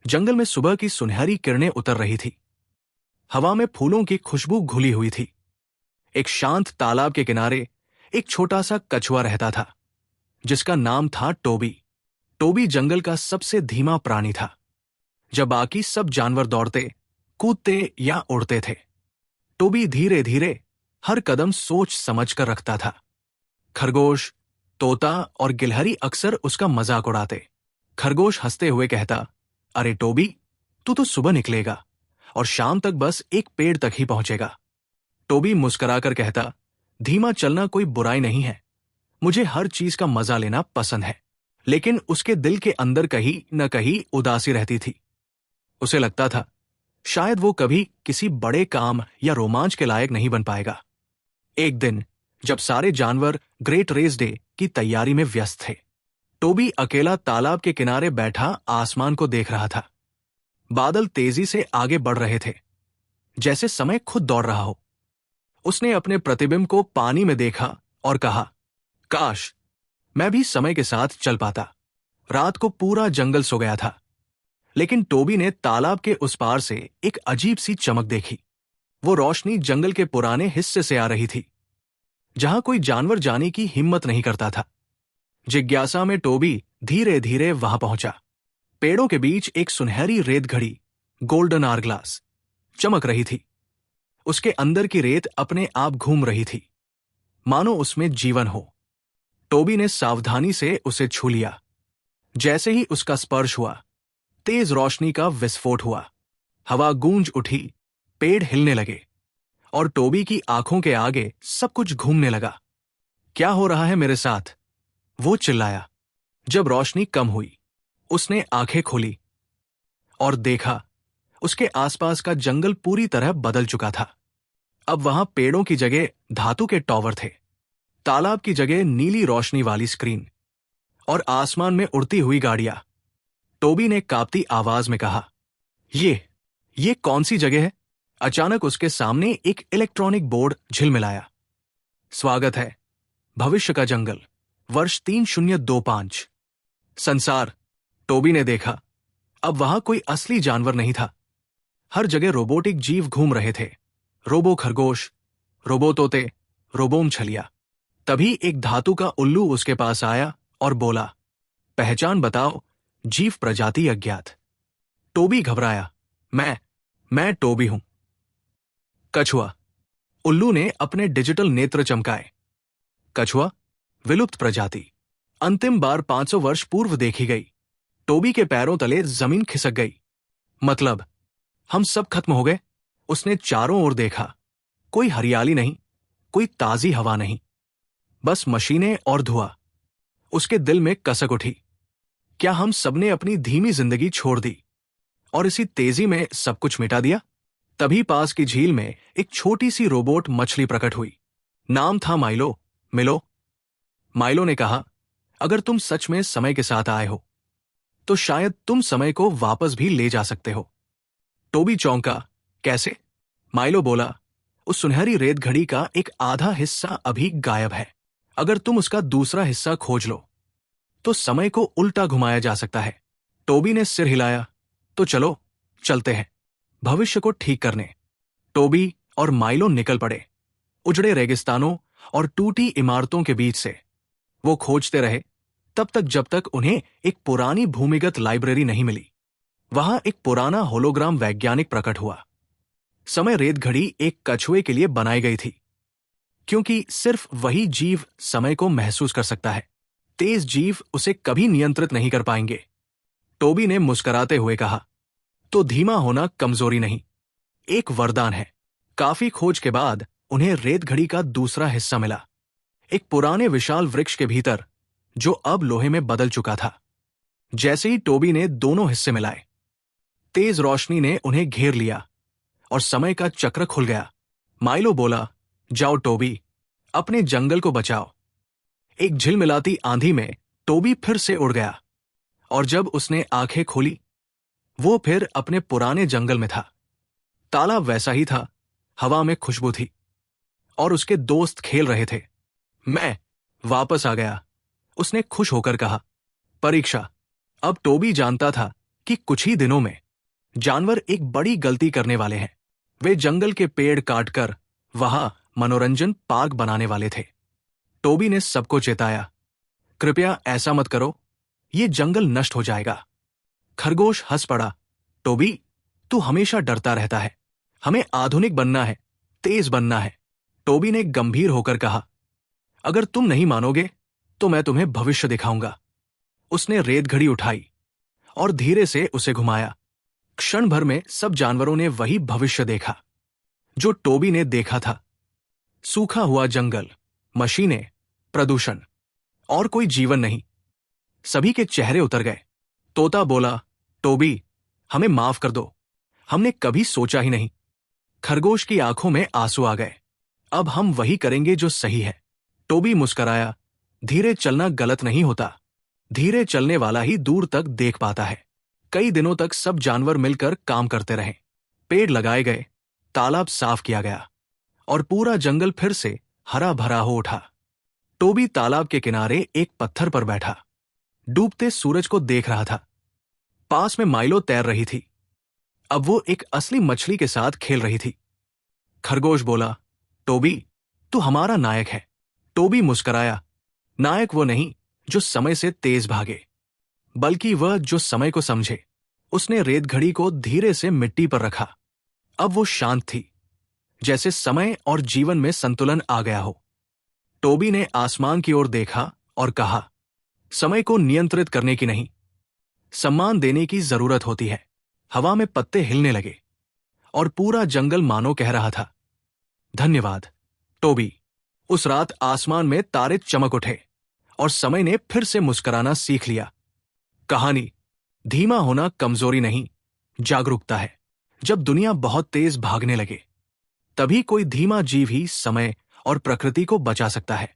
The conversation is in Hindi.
जंगल में सुबह की सुनहरी किरणें उतर रही थी। हवा में फूलों की खुशबू घुली हुई थी। एक शांत तालाब के किनारे एक छोटा सा कछुआ रहता था, जिसका नाम था टोबी। टोबी जंगल का सबसे धीमा प्राणी था। जब बाकी सब जानवर दौड़ते, कूदते या उड़ते थे, टोबी धीरे धीरे हर कदम सोच समझ कर रखता था। खरगोश, तोता और गिलहरी अक्सर उसका मजाक उड़ाते। खरगोश हंसते हुए कहता, अरे टोबी, तू तो सुबह निकलेगा और शाम तक बस एक पेड़ तक ही पहुंचेगा। टोबी मुस्कुराकर कहता, धीमा चलना कोई बुराई नहीं है, मुझे हर चीज का मजा लेना पसंद है। लेकिन उसके दिल के अंदर कहीं न कहीं उदासी रहती थी। उसे लगता था शायद वो कभी किसी बड़े काम या रोमांच के लायक नहीं बन पाएगा। एक दिन जब सारे जानवर ग्रेट रेस डे की तैयारी में व्यस्त थे, टोबी अकेला तालाब के किनारे बैठा आसमान को देख रहा था। बादल तेजी से आगे बढ़ रहे थे, जैसे समय खुद दौड़ रहा हो। उसने अपने प्रतिबिंब को पानी में देखा और कहा, काश मैं भी समय के साथ चल पाता। रात को पूरा जंगल सो गया था, लेकिन टोबी ने तालाब के उस पार से एक अजीब सी चमक देखी। वो रोशनी जंगल के पुराने हिस्से से आ रही थी, जहां कोई जानवर जाने की हिम्मत नहीं करता था। जिज्ञासा में टोबी धीरे धीरे वहां पहुंचा। पेड़ों के बीच एक सुनहरी रेत घड़ी, गोल्डन आरग्लास, चमक रही थी। उसके अंदर की रेत अपने आप घूम रही थी, मानो उसमें जीवन हो। टोबी ने सावधानी से उसे छू लिया। जैसे ही उसका स्पर्श हुआ, तेज रोशनी का विस्फोट हुआ। हवा गूंज उठी, पेड़ हिलने लगे और टोबी की आंखों के आगे सब कुछ घूमने लगा। क्या हो रहा है मेरे साथ? वो चिल्लाया। जब रोशनी कम हुई, उसने आंखें खोली और देखा उसके आसपास का जंगल पूरी तरह बदल चुका था। अब वहां पेड़ों की जगह धातु के टॉवर थे, तालाब की जगह नीली रोशनी वाली स्क्रीन और आसमान में उड़ती हुई गाड़ियां। टोबी ने कांपती आवाज में कहा, ये कौन सी जगह है? अचानक उसके सामने एक इलेक्ट्रॉनिक बोर्ड झिलमिलाया। स्वागत है, भविष्य का जंगल, वर्ष 3025। संसार। टोबी ने देखा, अब वहां कोई असली जानवर नहीं था। हर जगह रोबोटिक जीव घूम रहे थे। रोबो खरगोश, रोबो तोते, रोबो मछलियां। तभी एक धातु का उल्लू उसके पास आया और बोला, पहचान बताओ, जीव प्रजाति अज्ञात। टोबी घबराया। मैं टोबी हूं। कछुआ। उल्लू ने अपने डिजिटल नेत्र चमकाए। कछुआ, विलुप्त प्रजाति, अंतिम बार 500 वर्ष पूर्व देखी गई। टोबी के पैरों तले जमीन खिसक गई। मतलब हम सब खत्म हो गए? उसने चारों ओर देखा। कोई हरियाली नहीं, कोई ताजी हवा नहीं, बस मशीनें और धुआं। उसके दिल में कसक उठी। क्या हम सबने अपनी धीमी जिंदगी छोड़ दी और इसी तेजी में सब कुछ मिटा दिया? तभी पास की झील में एक छोटी सी रोबोट मछली प्रकट हुई। नाम था माइलो। मिलो। माइलो ने कहा, अगर तुम सच में समय के साथ आए हो, तो शायद तुम समय को वापस भी ले जा सकते हो। टोबी चौंका। कैसे? माइलो बोला, उस सुनहरी रेत घड़ी का एक आधा हिस्सा अभी गायब है। अगर तुम उसका दूसरा हिस्सा खोज लो, तो समय को उल्टा घुमाया जा सकता है। टोबी ने सिर हिलाया। तो चलो, चलते हैं भविष्य को ठीक करने। टोबी और माइलो निकल पड़े। उजड़े रेगिस्तानों और टूटी इमारतों के बीच से वो खोजते रहे, तब तक जब तक उन्हें एक पुरानी भूमिगत लाइब्रेरी नहीं मिली। वहां एक पुराना होलोग्राम वैज्ञानिक प्रकट हुआ। समय रेत घड़ी एक कछुए के लिए बनाई गई थी, क्योंकि सिर्फ वही जीव समय को महसूस कर सकता है। तेज जीव उसे कभी नियंत्रित नहीं कर पाएंगे। टोबी ने मुस्कुराते हुए कहा, तो धीमा होना कमजोरी नहीं, एक वरदान है। काफी खोज के बाद उन्हें रेत घड़ी का दूसरा हिस्सा मिला, एक पुराने विशाल वृक्ष के भीतर, जो अब लोहे में बदल चुका था। जैसे ही टोबी ने दोनों हिस्से मिलाए, तेज रोशनी ने उन्हें घेर लिया और समय का चक्र खुल गया। माइलो बोला, जाओ टोबी, अपने जंगल को बचाओ। एक झिलमिलाती आंधी में टोबी फिर से उड़ गया और जब उसने आंखें खोली, वो फिर अपने पुराने जंगल में था। तालाब वैसा ही था, हवा में खुशबू थी और उसके दोस्त खेल रहे थे। मैं वापस आ गया, उसने खुश होकर कहा। परीक्षा। अब टोबी जानता था कि कुछ ही दिनों में जानवर एक बड़ी गलती करने वाले हैं। वे जंगल के पेड़ काटकर वहां मनोरंजन पार्क बनाने वाले थे। टोबी ने सबको चेताया, कृपया ऐसा मत करो, ये जंगल नष्ट हो जाएगा। खरगोश हंस पड़ा, टोबी, तू हमेशा डरता रहता है। हमें आधुनिक बनना है, तेज बनना है। टोबी ने गंभीर होकर कहा, अगर तुम नहीं मानोगे तो मैं तुम्हें भविष्य दिखाऊंगा। उसने रेत घड़ी उठाई और धीरे से उसे घुमाया। क्षण भर में सब जानवरों ने वही भविष्य देखा जो टोबी ने देखा था। सूखा हुआ जंगल, मशीनें, प्रदूषण और कोई जीवन नहीं। सभी के चेहरे उतर गए। तोता बोला, टोबी, हमें माफ कर दो, हमने कभी सोचा ही नहीं। खरगोश की आंखों में आंसू आ गए। अब हम वही करेंगे जो सही है। टोबी मुस्कराया, धीरे चलना गलत नहीं होता, धीरे चलने वाला ही दूर तक देख पाता है। कई दिनों तक सब जानवर मिलकर काम करते रहे। पेड़ लगाए गए, तालाब साफ किया गया और पूरा जंगल फिर से हरा भरा हो उठा। टोबी तालाब के किनारे एक पत्थर पर बैठा डूबते सूरज को देख रहा था। पास में माइलो तैर रही थी। अब वो एक असली मछली के साथ खेल रही थी। खरगोश बोला, टोबी, तू हमारा नायक है। टोबी मुस्कराया, नायक वो नहीं जो समय से तेज भागे, बल्कि वह जो समय को समझे। उसने रेत घड़ी को धीरे से मिट्टी पर रखा। अब वो शांत थी, जैसे समय और जीवन में संतुलन आ गया हो। टोबी ने आसमान की ओर देखा और कहा, समय को नियंत्रित करने की नहीं, सम्मान देने की जरूरत होती है। हवा में पत्ते हिलने लगे और पूरा जंगल मानो कह रहा था, धन्यवाद टोबी। उस रात आसमान में तारे चमक उठे और समय ने फिर से मुस्कुराना सीख लिया। कहानी, धीमा होना कमजोरी नहीं, जागरूकता है। जब दुनिया बहुत तेज भागने लगे, तभी कोई धीमा जीव ही समय और प्रकृति को बचा सकता है।